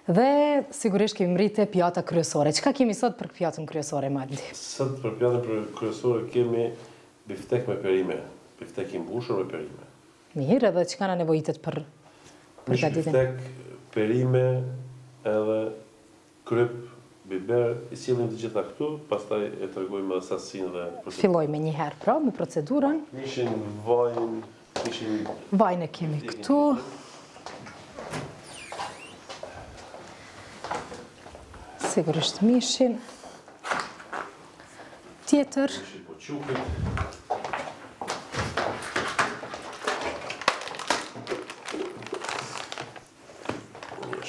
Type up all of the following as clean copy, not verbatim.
Dhe sigurisht kemi mritë pjata kryesore. Çka kemi sot për pjatën kryesore, Maldi? Sot për pjatën kryesore kemi biftek me perime. Biftek i mbushur me perime. Mirë, edhe çka na nevojitet për gatitjen? Biftek, perime, edhe kryp, biber, i sillim të gjitha këtu, pastaj e tregojmë edhe sasinë dhe procedurën. Fillojmë një herë pra me procedurën. Mishin, vajin, Vajin e kemi këtu. Sigurisht mishin. Tjetër. Mishin po qukit.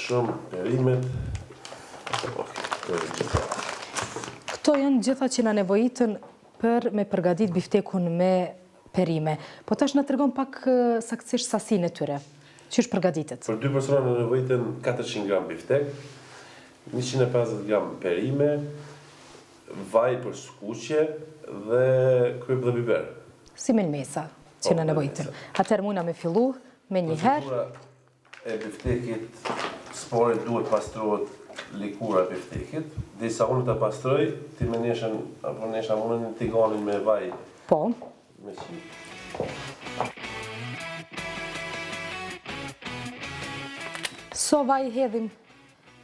Shumë perimet. Këto janë gjitha që na nevojitën për me përgatit biftekun me perime. Po tash na tregon pak saktësisht sasinë e tyre. Çish përgatitet? Për 2 persona na nevojitën 400 gram biftek, 150 gram perime, vaj për skuqje dhe kryp dhe biber. Si melmesa që na nevojitën. Atëherë muna me fillu me një herë. Procedura e biftekit, sporin duhet pastrohet likura e biftekit. Derisa unë ta pastroj, ti me neshën apo nesha mundën tiganin me vaj. Po. Me qi. So vaj hedhim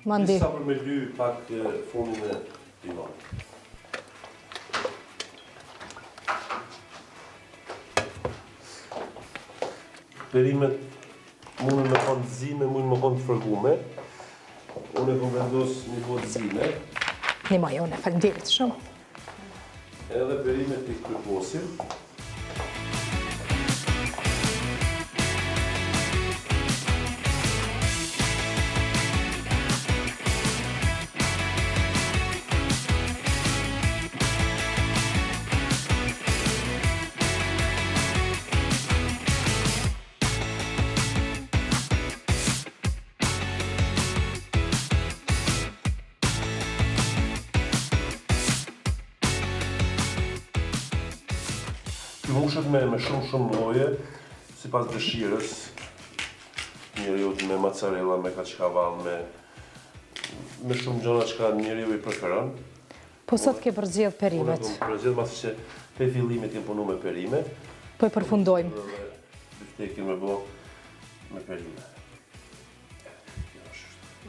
mandi. Disa për me ly pak fundin e tiganit. Perimet mundën me konë të zime, mundën me konë të fërgume. Unë e kom vendos një botë zime. Një majone, faleminderit shumë. Edhe perimet të kryposim. Mbushet me shumë lloje, sipas dëshirës. Njeriu me mozzarella, me kaçkaval, me shumë gjëra që njeriu i preferon. Po sot ke përzgjedh perimet. Unë përzgjedh pasi që te fillimit jem punu me perime. Po e përfundojmë. Biftekin me bë me perime.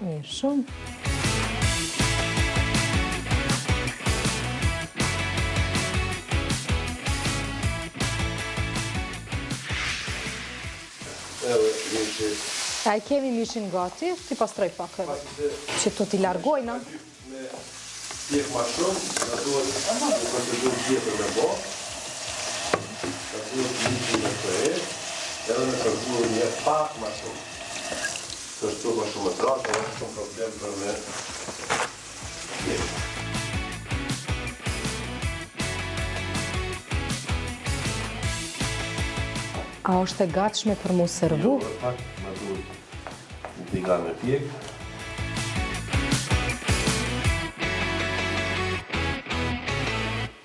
Mirë shumë. A i kemi mishin gati, ti pastroj pak edhe. Që të t'i largojna. Me tjek ma shumë, në duhet një procedurë tjetër me bo. Në duhet mishin me të edhe me përgurë një pak ma shumë. Të është ma shumë e tratë, është shumë problem për me tjek. A është e gatshme për mu servu? Jo, pak më duhet një tigan me pjek.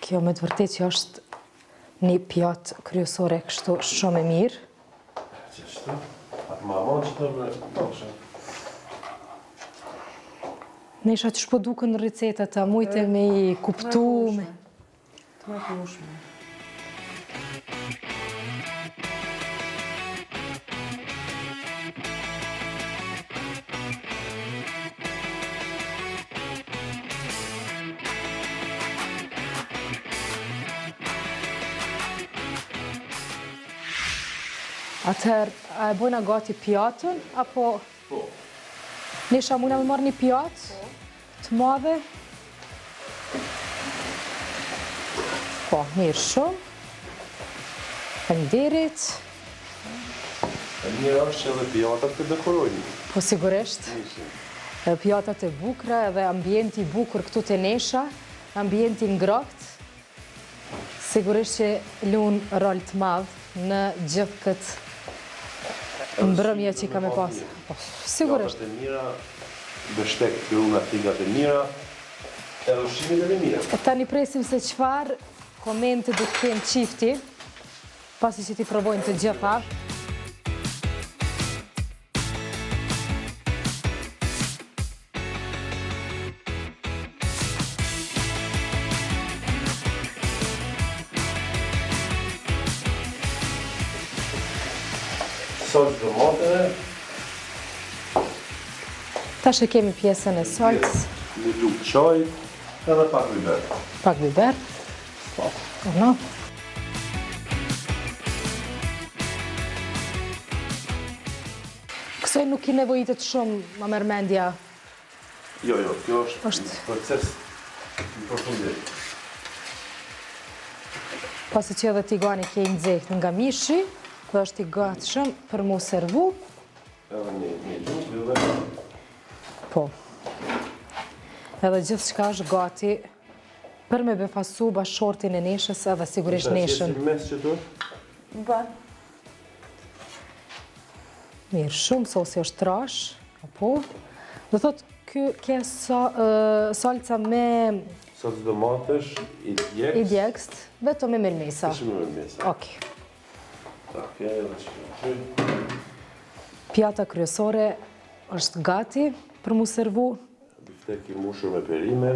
Kjo me të vërtet që është një pjatë kryesore kështu shumë e mirë. Qështu? Pak ma ma që të vërë. Nesha që shpo duke në recetet, a mujte me i kuptu me... Të me pushme. Atëherë, a e bojna gati pjatën, apo... Po. Nesha muna me marrë një pjatë të madhe? Po, mirë shumë. Faleminderit. E mirë është edhe pjatat të dekorojnë. Po, sigurisht. Pjatat e bukra edhe ambienti bukur këtu të Nesha, ambienti ngrohtë, sigurisht që lunë rol të madhë në gjithë këtë mbrëmje që ka me pasë. Sigurisht. Pjatat e mira, beshtek të runa tigat e mira, edhe ushqimit e mira. Tani presim se çfarë komente do të kenë çifti, pasi që ti provojnë të gjitha. salcë domateve. Tash e kemi pjesën e salcës. Një lugë qaj edhe pak biber. Pak biber. No. Kësoj nuk i nevojitet shumë, ma merr mendja. Jo, kjo është proces në përfundim. Pasi që edhe tigani ke i nxehtë nga mishi, dhe është i gatshëm për mu servu. Edhe një lugë edhe... Po. Edhe gjithë shka është gati për me befasu bashortin e neshës edhe sigurisht neshën. Si mes që tu? Ba. Mirë, shumë sosi është trash, apo? Dhe thot, ke salca me... Salcë domatesh, i djekst, vetëm me melmesa. Ishë me melmesa. Okej. Okej, edhe që Pjata kryesore është gati për mu servu. biftek i mushur me perime.